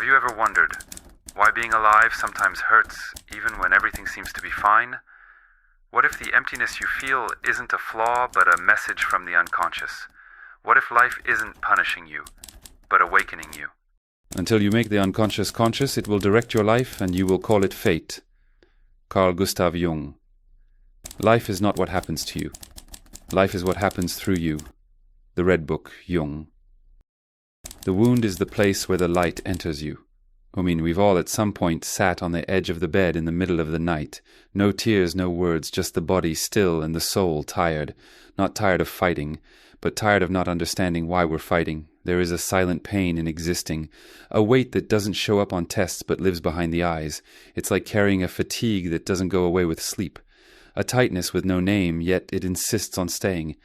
Have you ever wondered why being alive sometimes hurts even when everything seems to be fine? What if the emptiness you feel isn't a flaw but a message from the unconscious? What if life isn't punishing you, but awakening you? Until you make the unconscious conscious, it will direct your life and you will call it fate. Carl Gustav Jung. Life is not what happens to you. Life is what happens through you. The Red Book, Jung. The wound is the place where the light enters you. We've all at some point sat on the edge of the bed in the middle of the night. No tears, no words, just the body still and the soul tired. Not tired of fighting, but tired of not understanding why we're fighting. There is a silent pain in existing, a weight that doesn't show up on tests but lives behind the eyes. It's like carrying a fatigue that doesn't go away with sleep. A tightness with no name, yet it insists on staying.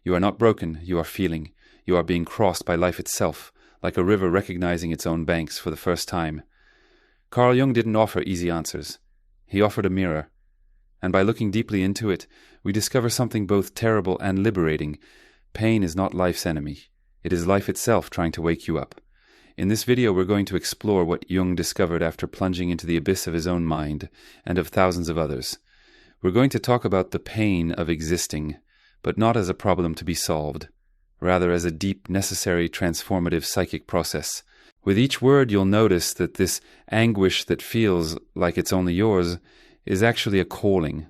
You are not broken, you are feeling. You are being crossed by life itself, like a river recognizing its own banks for the first time. Carl Jung didn't offer easy answers. He offered a mirror. And by looking deeply into it, we discover something both terrible and liberating. Pain is not life's enemy. It is life itself trying to wake you up. In this video, we're going to explore what Jung discovered after plunging into the abyss of his own mind and of thousands of others. We're going to talk about the pain of existing, but not as a problem to be solved, rather as a deep, necessary, transformative psychic process. With each word, you'll notice that this anguish that feels like it's only yours is actually a calling,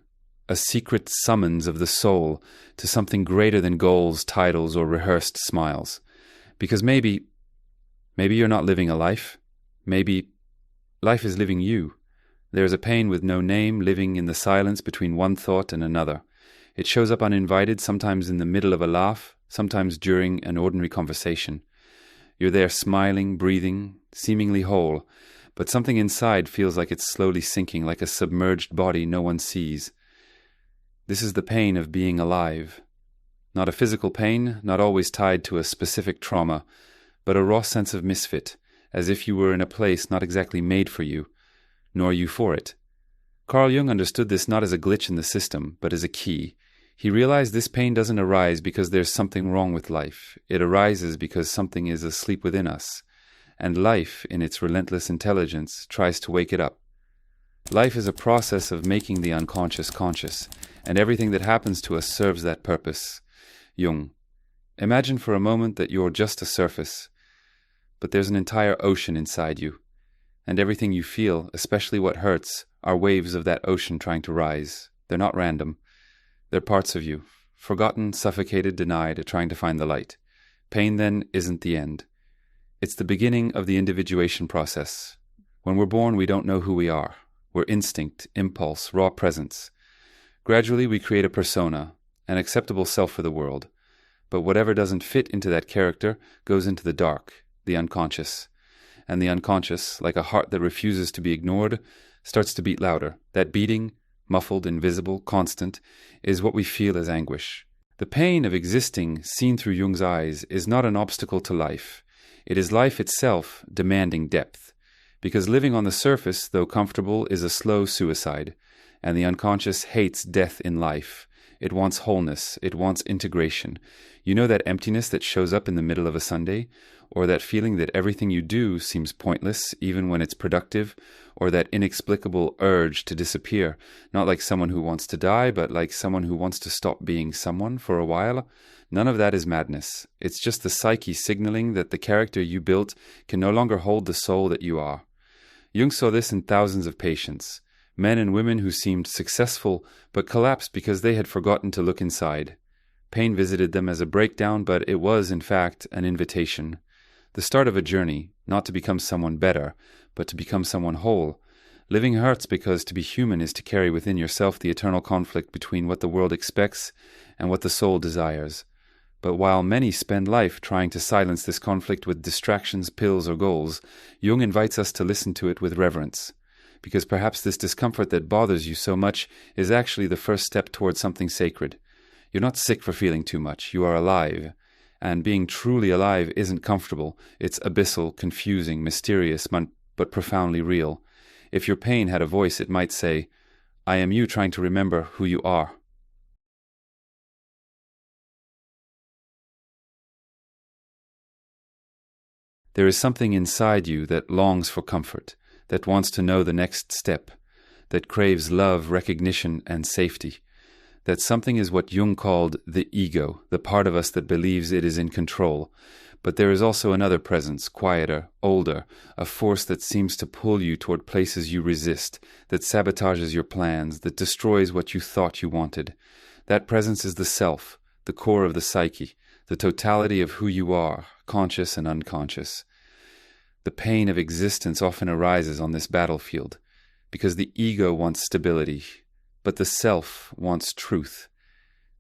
a secret summons of the soul to something greater than goals, titles, or rehearsed smiles. Because maybe you're not living a life. Maybe life is living you. There's a pain with no name living in the silence between one thought and another. It shows up uninvited, sometimes in the middle of a laugh, sometimes during an ordinary conversation. You're there smiling, breathing, seemingly whole, but something inside feels like it's slowly sinking, like a submerged body no one sees. This is the pain of being alive. Not a physical pain, not always tied to a specific trauma, but a raw sense of misfit, as if you were in a place not exactly made for you, nor you for it. Carl Jung understood this not as a glitch in the system, but as a key. He realized this pain doesn't arise because there's something wrong with life. It arises because something is asleep within us, and life, in its relentless intelligence, tries to wake it up. Life is a process of making the unconscious conscious, and everything that happens to us serves that purpose. Jung. Imagine for a moment that you're just a surface, but there's an entire ocean inside you, and everything you feel, especially what hurts, are waves of that ocean trying to rise. They're not random. They're parts of you, forgotten, suffocated, denied, trying to find the light. Pain, then, isn't the end. It's the beginning of the individuation process. When we're born, we don't know who we are. We're instinct, impulse, raw presence. Gradually, we create a persona, an acceptable self for the world. But whatever doesn't fit into that character goes into the dark, the unconscious. And the unconscious, like a heart that refuses to be ignored, starts to beat louder. That beating, muffled, invisible, constant, is what we feel as anguish. The pain of existing, seen through Jung's eyes, is not an obstacle to life. It is life itself demanding depth. Because living on the surface, though comfortable, is a slow suicide, and the unconscious hates death in life. It wants wholeness. It wants integration. You know that emptiness that shows up in the middle of a Sunday? Or that feeling that everything you do seems pointless, even when it's productive? Or that inexplicable urge to disappear, not like someone who wants to die, but like someone who wants to stop being someone for a while? None of that is madness. It's just the psyche signaling that the character you built can no longer hold the soul that you are. Jung saw this in thousands of patients. Men and women who seemed successful but collapsed because they had forgotten to look inside. Pain visited them as a breakdown, but it was, in fact, an invitation. The start of a journey, not to become someone better, but to become someone whole. Living hurts because to be human is to carry within yourself the eternal conflict between what the world expects and what the soul desires. But while many spend life trying to silence this conflict with distractions, pills, or goals, Jung invites us to listen to it with reverence. Because perhaps this discomfort that bothers you so much is actually the first step towards something sacred. You're not sick for feeling too much. You are alive. And being truly alive isn't comfortable. It's abyssal, confusing, mysterious, but profoundly real. If your pain had a voice, it might say, I am you trying to remember who you are. There is something inside you that longs for comfort, that wants to know the next step, that craves love, recognition, and safety. That something is what Jung called the ego, the part of us that believes it is in control. But there is also another presence, quieter, older, a force that seems to pull you toward places you resist, that sabotages your plans, that destroys what you thought you wanted. That presence is the self, the core of the psyche, the totality of who you are, conscious and unconscious. The pain of existence often arises on this battlefield, because the ego wants stability, but the self wants truth.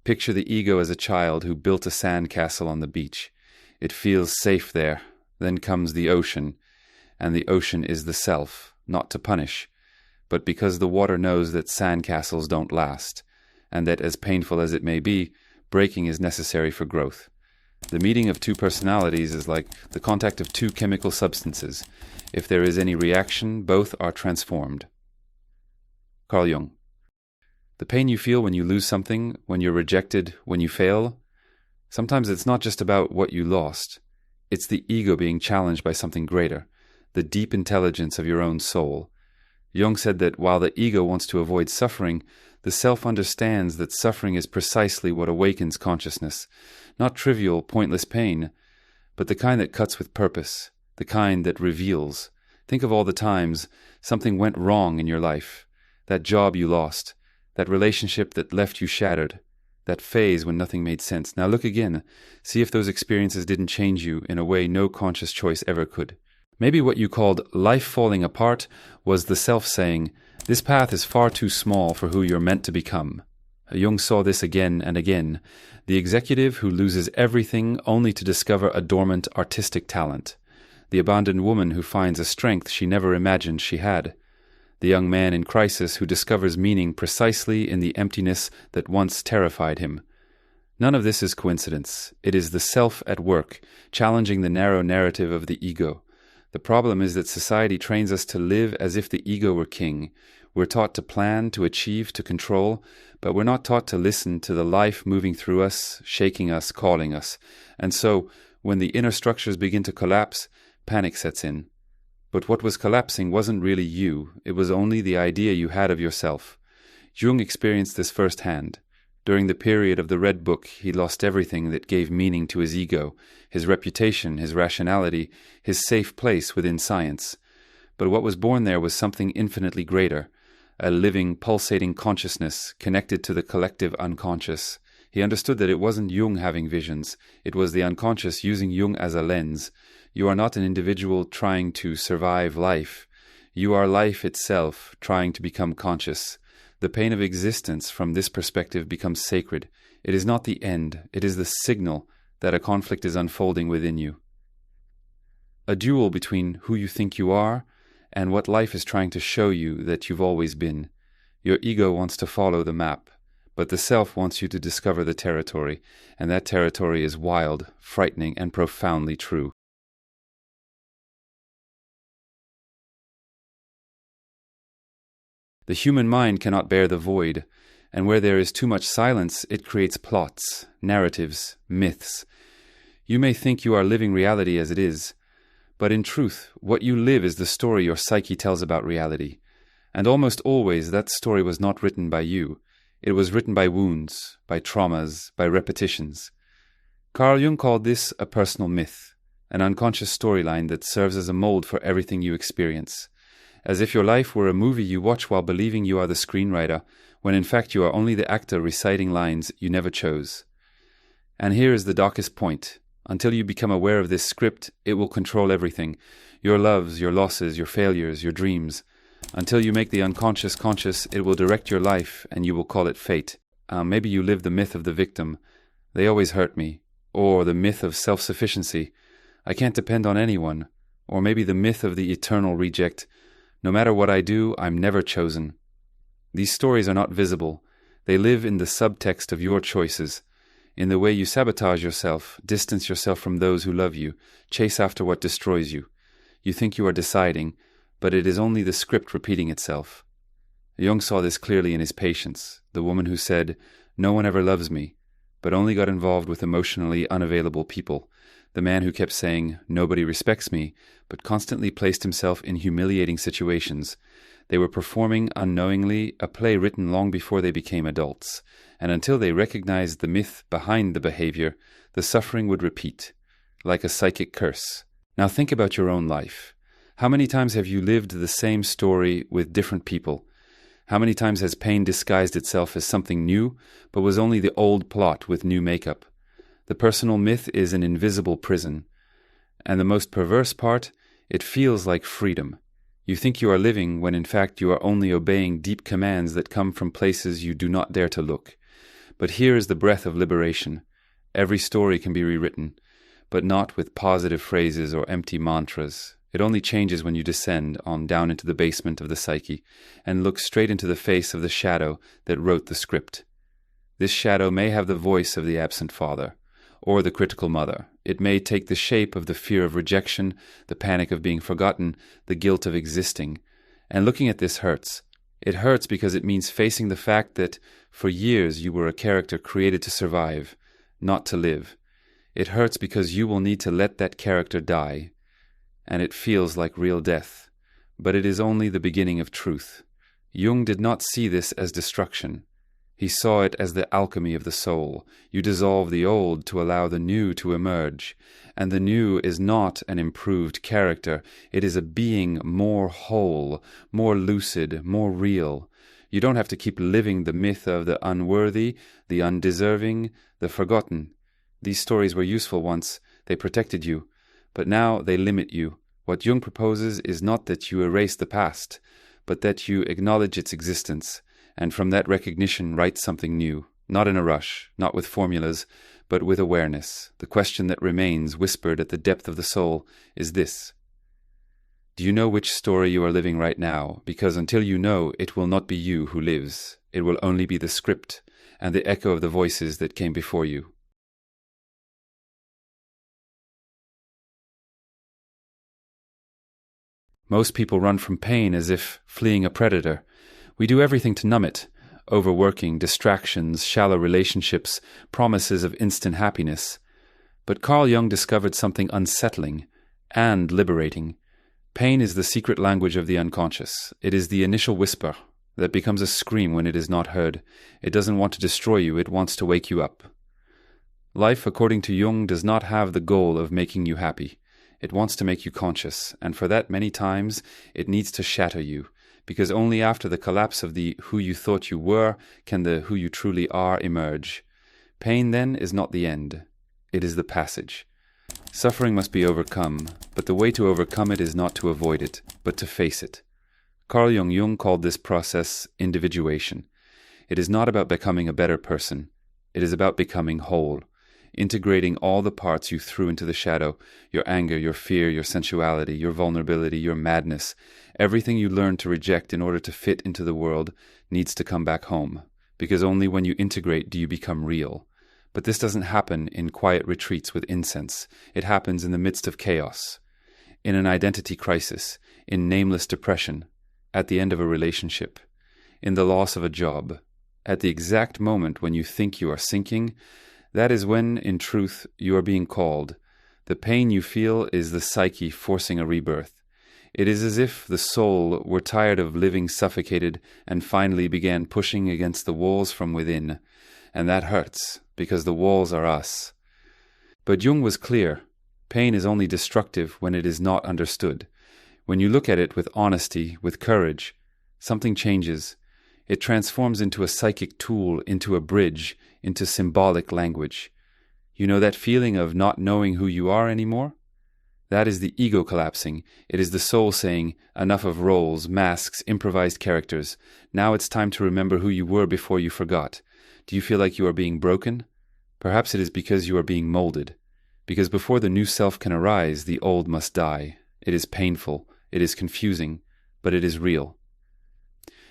Picture the ego as a child who built a sandcastle on the beach. It feels safe there. Then comes the ocean, and the ocean is the self, not to punish, but because the water knows that sandcastles don't last, and that as painful as it may be, breaking is necessary for growth. The meeting of two personalities is like the contact of two chemical substances. If there is any reaction, both are transformed. Carl Jung. The pain you feel when you lose something, when you're rejected, when you fail, sometimes it's not just about what you lost. It's the ego being challenged by something greater, the deep intelligence of your own soul. Jung said that while the ego wants to avoid suffering, the self understands that suffering is precisely what awakens consciousness. Not trivial, pointless pain, but the kind that cuts with purpose, the kind that reveals. Think of all the times something went wrong in your life, that job you lost, that relationship that left you shattered, that phase when nothing made sense. Now look again. See if those experiences didn't change you in a way no conscious choice ever could. Maybe what you called life falling apart was the self saying, "This path is far too small for who you're meant to become." Jung saw this again and again. The executive who loses everything only to discover a dormant artistic talent. The abandoned woman who finds a strength she never imagined she had. The young man in crisis who discovers meaning precisely in the emptiness that once terrified him. None of this is coincidence. It is the self at work, challenging the narrow narrative of the ego. The problem is that society trains us to live as if the ego were king. We're taught to plan, to achieve, to control, but we're not taught to listen to the life moving through us, shaking us, calling us. And so, when the inner structures begin to collapse, panic sets in. But what was collapsing wasn't really you, it was only the idea you had of yourself. Jung experienced this firsthand. During the period of the Red Book, he lost everything that gave meaning to his ego, his reputation, his rationality, his safe place within science. But what was born there was something infinitely greater, a living, pulsating consciousness connected to the collective unconscious. He understood that it wasn't Jung having visions, it was the unconscious using Jung as a lens. You are not an individual trying to survive life. You are life itself, trying to become conscious. The pain of existence from this perspective becomes sacred. It is not the end, it is the signal that a conflict is unfolding within you. A duel between who you think you are and what life is trying to show you that you've always been. Your ego wants to follow the map, but the self wants you to discover the territory, and that territory is wild, frightening, and profoundly true. The human mind cannot bear the void, and where there is too much silence, it creates plots, narratives, myths. You may think you are living reality as it is, but in truth, what you live is the story your psyche tells about reality. And almost always that story was not written by you. It was written by wounds, by traumas, by repetitions. Carl Jung called this a personal myth, an unconscious storyline that serves as a mold for everything you experience. As if your life were a movie you watch while believing you are the screenwriter, when in fact you are only the actor reciting lines you never chose. And here is the darkest point. Until you become aware of this script, it will control everything. Your loves, your losses, your failures, your dreams. Until you make the unconscious conscious, it will direct your life, and you will call it fate. Maybe you live the myth of the victim. They always hurt me. Or the myth of self-sufficiency. I can't depend on anyone. Or maybe the myth of the eternal reject. No matter what I do, I'm never chosen. These stories are not visible. They live in the subtext of your choices, in the way you sabotage yourself, distance yourself from those who love you, chase after what destroys you. You think you are deciding, but it is only the script repeating itself. Jung saw this clearly in his patients, the woman who said, "No one ever loves me," but only got involved with emotionally unavailable people, the man who kept saying, "Nobody respects me," but constantly placed himself in humiliating situations. They were performing unknowingly a play written long before they became adults, and until they recognized the myth behind the behavior, the suffering would repeat, like a psychic curse. Now think about your own life. How many times have you lived the same story with different people? How many times has pain disguised itself as something new, but was only the old plot with new makeup? The personal myth is an invisible prison. And the most perverse part, it feels like freedom. You think you are living when in fact you are only obeying deep commands that come from places you do not dare to look. But here is the breath of liberation. Every story can be rewritten, but not with positive phrases or empty mantras. It only changes when you descend on down into the basement of the psyche and look straight into the face of the shadow that wrote the script. This shadow may have the voice of the absent father, or the critical mother. It may take the shape of the fear of rejection, the panic of being forgotten, the guilt of existing. And looking at this hurts. It hurts because it means facing the fact that for years you were a character created to survive, not to live. It hurts because you will need to let that character die. And it feels like real death. But it is only the beginning of truth. Jung did not see this as destruction. He saw it as the alchemy of the soul. You dissolve the old to allow the new to emerge. And the new is not an improved character. It is a being more whole, more lucid, more real. You don't have to keep living the myth of the unworthy, the undeserving, the forgotten. These stories were useful once. They protected you. But now they limit you. What Jung proposes is not that you erase the past, but that you acknowledge its existence, and from that recognition write something new, not in a rush, not with formulas, but with awareness. The question that remains, whispered at the depth of the soul, is this. Do you know which story you are living right now? Because until you know, it will not be you who lives. It will only be the script and the echo of the voices that came before you. Most people run from pain as if fleeing a predator. We do everything to numb it. Overworking, distractions, shallow relationships, promises of instant happiness. But Carl Jung discovered something unsettling and liberating. Pain is the secret language of the unconscious. It is the initial whisper that becomes a scream when it is not heard. It doesn't want to destroy you, it wants to wake you up. Life, according to Jung, does not have the goal of making you happy. It wants to make you conscious, and for that many times it needs to shatter you, because only after the collapse of the who you thought you were can the who you truly are emerge. Pain, then, is not the end. It is the passage. Suffering must be overcome, but the way to overcome it is not to avoid it, but to face it. Carl Jung called this process individuation. It is not about becoming a better person. It is about becoming whole. Integrating all the parts you threw into the shadow, your anger, your fear, your sensuality, your vulnerability, your madness, everything you learned to reject in order to fit into the world needs to come back home, because only when you integrate do you become real. But this doesn't happen in quiet retreats with incense. It happens in the midst of chaos, in an identity crisis, in nameless depression, at the end of a relationship, in the loss of a job, at the exact moment when you think you are sinking. That is when, in truth, you are being called. The pain you feel is the psyche forcing a rebirth. It is as if the soul were tired of living suffocated and finally began pushing against the walls from within. And that hurts, because the walls are us. But Jung was clear. Pain is only destructive when it is not understood. When you look at it with honesty, with courage, something changes. It transforms into a psychic tool, into a bridge, into symbolic language. You know that feeling of not knowing who you are anymore? That is the ego collapsing. It is the soul saying, enough of roles, masks, improvised characters. Now it's time to remember who you were before you forgot. Do you feel like you are being broken? Perhaps it is because you are being molded. Because before the new self can arise, the old must die. It is painful. It is confusing. But it is real.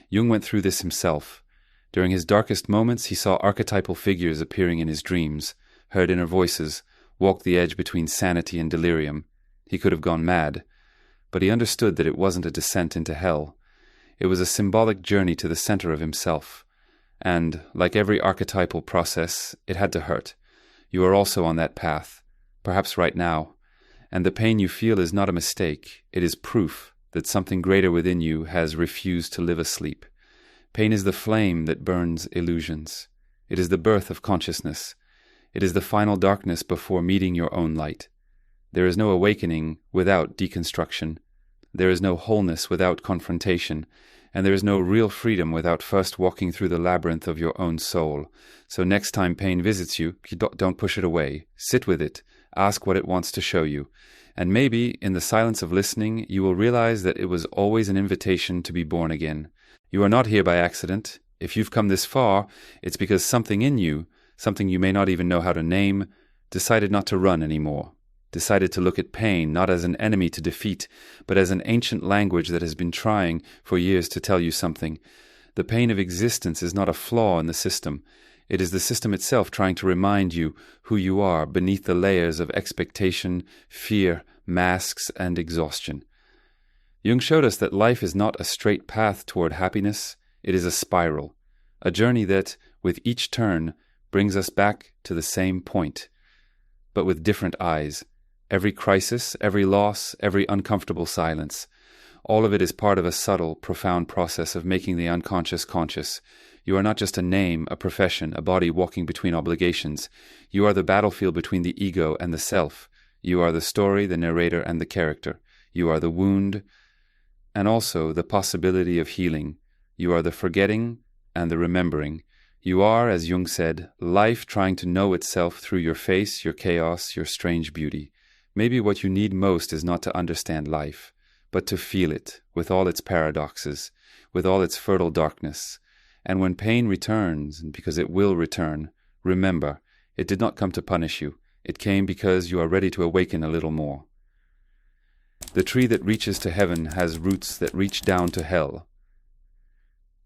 Jung went through this himself. During his darkest moments, he saw archetypal figures appearing in his dreams, heard inner voices, walked the edge between sanity and delirium. He could have gone mad, but he understood that it wasn't a descent into hell. It was a symbolic journey to the center of himself. And, like every archetypal process, it had to hurt. You are also on that path. perhaps right now, and the pain you feel is not a mistake. It is proof that something greater within you has refused to live asleep. Pain is the flame that burns illusions. It is the birth of consciousness. It is the final darkness before meeting your own light. There is no awakening without deconstruction. There is no wholeness without confrontation, and there is no real freedom without first walking through the labyrinth of your own soul. So next time pain visits you, don't push it away. Sit with it. Ask what it wants to show you. And maybe, in the silence of listening, you will realize that it was always an invitation to be born again. You are not here by accident. If you've come this far, it's because something in you, something you may not even know how to name, decided not to run anymore. Decided to look at pain not as an enemy to defeat, but as an ancient language that has been trying for years to tell you something. The pain of existence is not a flaw in the system. It is the system itself trying to remind you who you are beneath the layers of expectation, fear, masks, and exhaustion. Jung showed us that life is not a straight path toward happiness. It is a spiral, a journey that, with each turn, brings us back to the same point, but with different eyes. Every crisis, every loss, every uncomfortable silence, all of it is part of a subtle, profound process of making the unconscious conscious. You are not just a name, a profession, a body walking between obligations. You are the battlefield between the ego and the self. You are the story, the narrator, and the character. You are the wound, and also the possibility of healing. You are the forgetting and the remembering. You are, as Jung said, life trying to know itself through your face, your chaos, your strange beauty. Maybe what you need most is not to understand life, but to feel it, with all its paradoxes, with all its fertile darkness. And when pain returns, and because it will return, remember, it did not come to punish you. It came because you are ready to awaken a little more. The tree that reaches to heaven has roots that reach down to hell.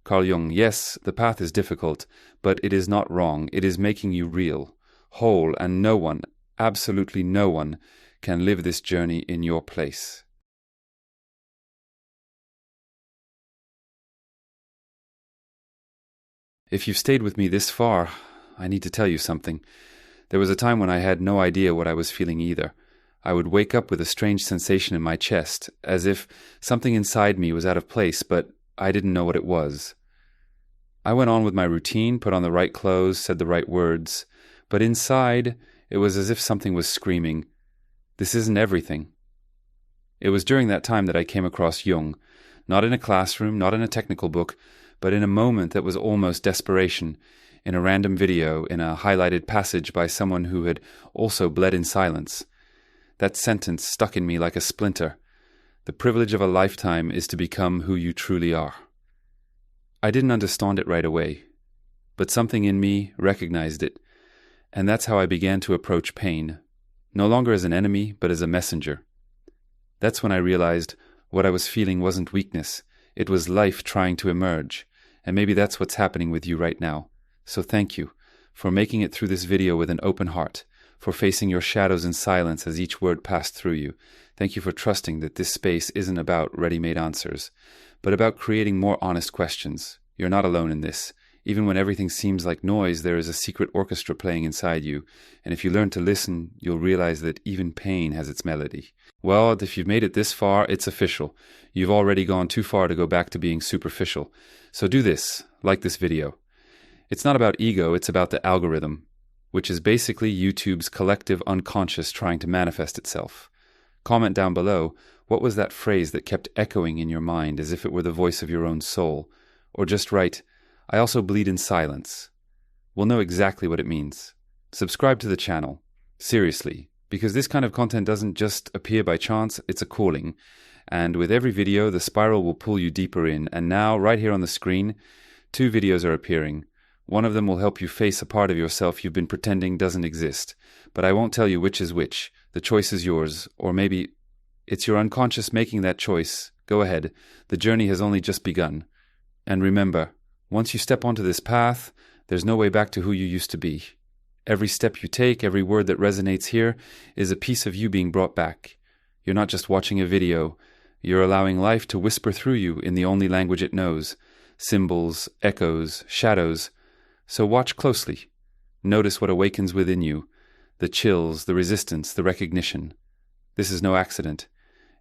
Carl Jung, yes, the path is difficult, but it is not wrong. It is making you real, whole, and no one, absolutely no one, can live this journey in your place. If you've stayed with me this far, I need to tell you something. There was a time when I had no idea what I was feeling either. I would wake up with a strange sensation in my chest, as if something inside me was out of place, but I didn't know what it was. I went on with my routine, put on the right clothes, said the right words, but inside it was as if something was screaming, "This isn't everything." It was during that time that I came across Jung, not in a classroom, not in a technical book, but in a moment that was almost desperation, in a random video, in a highlighted passage by someone who had also bled in silence. That sentence stuck in me like a splinter. The privilege of a lifetime is to become who you truly are. I didn't understand it right away, but something in me recognized it, and that's how I began to approach pain, no longer as an enemy, but as a messenger. That's when I realized what I was feeling wasn't weakness, it was life trying to emerge, and maybe that's what's happening with you right now. So thank you for making it through this video with an open heart, for facing your shadows in silence as each word passed through you. Thank you for trusting that this space isn't about ready-made answers, but about creating more honest questions. You're not alone in this. Even when everything seems like noise, there is a secret orchestra playing inside you, and if you learn to listen, you'll realize that even pain has its melody. Well, if you've made it this far, it's official. You've already gone too far to go back to being superficial. So do this, like this video. It's not about ego, it's about the algorithm, which is basically YouTube's collective unconscious trying to manifest itself. Comment down below, what was that phrase that kept echoing in your mind as if it were the voice of your own soul? Or just write, "I also bleed in silence." We'll know exactly what it means. Subscribe to the channel. Seriously, because this kind of content doesn't just appear by chance, it's a calling. And with every video, the spiral will pull you deeper in. And now, right here on the screen, 2 videos are appearing. One of them will help you face a part of yourself you've been pretending doesn't exist. But I won't tell you which is which. The choice is yours. Or maybe it's your unconscious making that choice. Go ahead. The journey has only just begun. And remember, once you step onto this path, there's no way back to who you used to be. Every step you take, every word that resonates here, is a piece of you being brought back. You're not just watching a video. You're allowing life to whisper through you in the only language it knows. Symbols, echoes, shadows. So watch closely. Notice what awakens within you. The chills, the resistance, the recognition. This is no accident.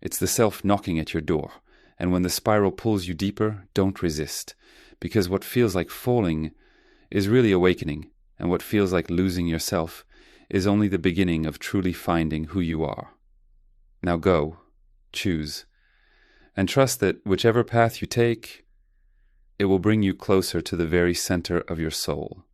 It's the self knocking at your door. And when the spiral pulls you deeper, don't resist. Because what feels like falling is really awakening, and what feels like losing yourself is only the beginning of truly finding who you are. Now go, choose, and trust that whichever path you take, it will bring you closer to the very center of your soul.